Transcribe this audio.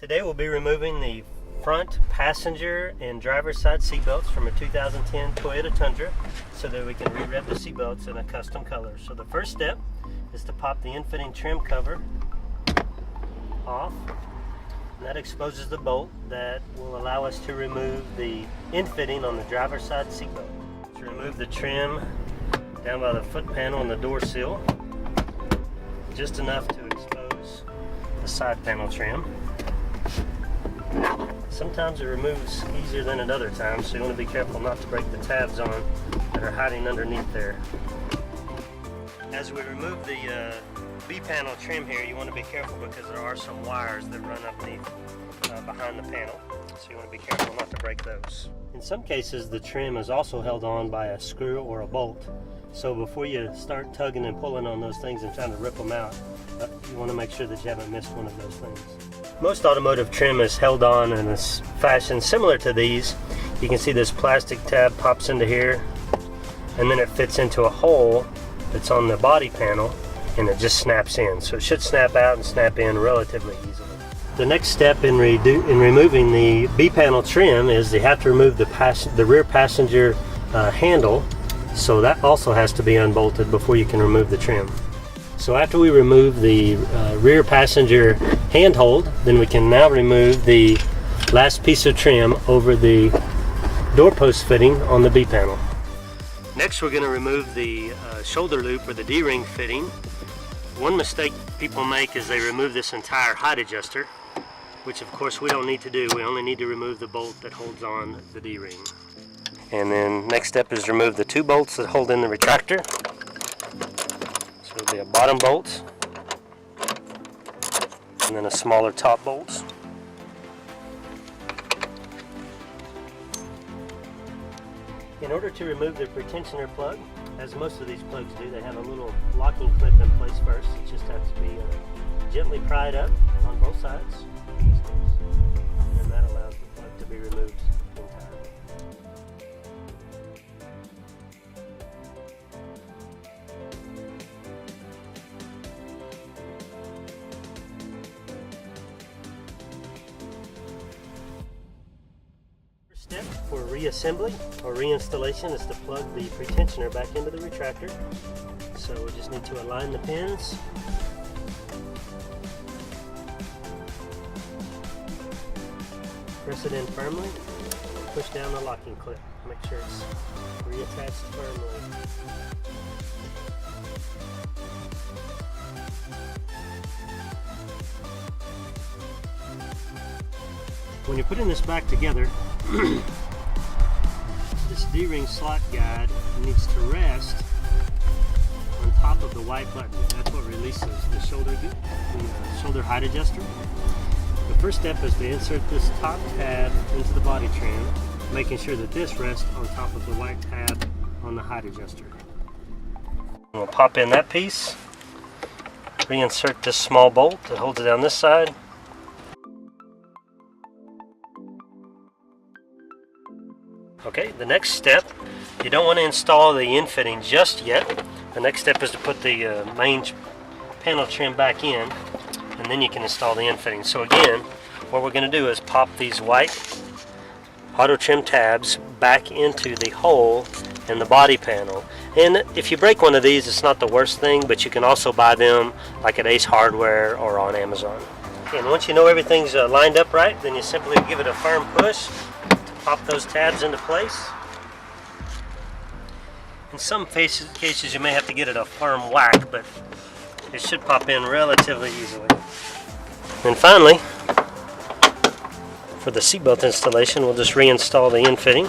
Today we'll be removing the front passenger and driver's side seatbelts from a 2010 Toyota Tundra so that we can re-rev the seatbelts in a custom color. So the first step is to pop the infitting trim cover off. And that exposes the bolt that will allow us to remove the infitting on the driver's side seatbelt. To remove the trim down by the foot panel and the door seal, just enough to expose the side panel trim. Sometimes it removes easier than at other times, so you want to be careful not to break the tabs on that are hiding underneath there. As we remove the B-panel trim here, you want to be careful because there are some wires that run underneath behind the panel, so you want to be careful not to break those. In some cases, the trim is also held on by a screw or a bolt, so before you start tugging and pulling on those things and trying to rip them out, you want to make sure that you haven't missed one of those things. Most automotive trim is held on in a fashion similar to these. You can see this plastic tab pops into here, and then it fits into a hole that's on the body panel, and it just snaps in. So it should snap out and snap in relatively easily. The next step in removing the B-panel trim is you have to remove the rear passenger handle, so that also has to be unbolted before you can remove the trim. So after we remove the rear passenger handhold, then we can now remove the last piece of trim over the door post fitting on the B panel. Next, we're going to remove the shoulder loop or the D-ring fitting. One mistake people make is they remove this entire height adjuster, which of course we don't need to do. We only need to remove the bolt that holds on the D-ring. And then next step is remove the two bolts that hold in the retractor. So it'll be a bottom bolt and then a smaller top bolt. In order to remove the pretensioner plug, as most of these plugs do, they have a little locking clip in place first. It just has to be gently pried up on both sides, and that allows the plug to be removed entirely. Step for reassembly or reinstallation is to plug the pretensioner back into the retractor. So we just need to align the pins. Press it in firmly and push down the locking clip. Make sure it's reattached firmly. When you're putting this back together, this D-ring slot guide needs to rest on top of the white button. That's what releases the shoulder height adjuster. The first step is to insert this top tab into the body trim, making sure that this rests on top of the white tab on the height adjuster. We'll pop in that piece, reinsert this small bolt that holds it on this side. Okay, the next step, you don't want to install the infitting just yet. The next step is to put the main panel trim back in, and then you can install the infitting. So again, what we're going to do is pop these white auto trim tabs back into the hole in the body panel. And if you break one of these, it's not the worst thing, but you can also buy them like at Ace Hardware or on Amazon. And once you know everything's lined up right, then you simply give it a firm push. Pop those tabs into place. In some cases you may have to get it a firm whack, but it should pop in relatively easily. And finally, for the seatbelt installation, we'll just reinstall the infitting.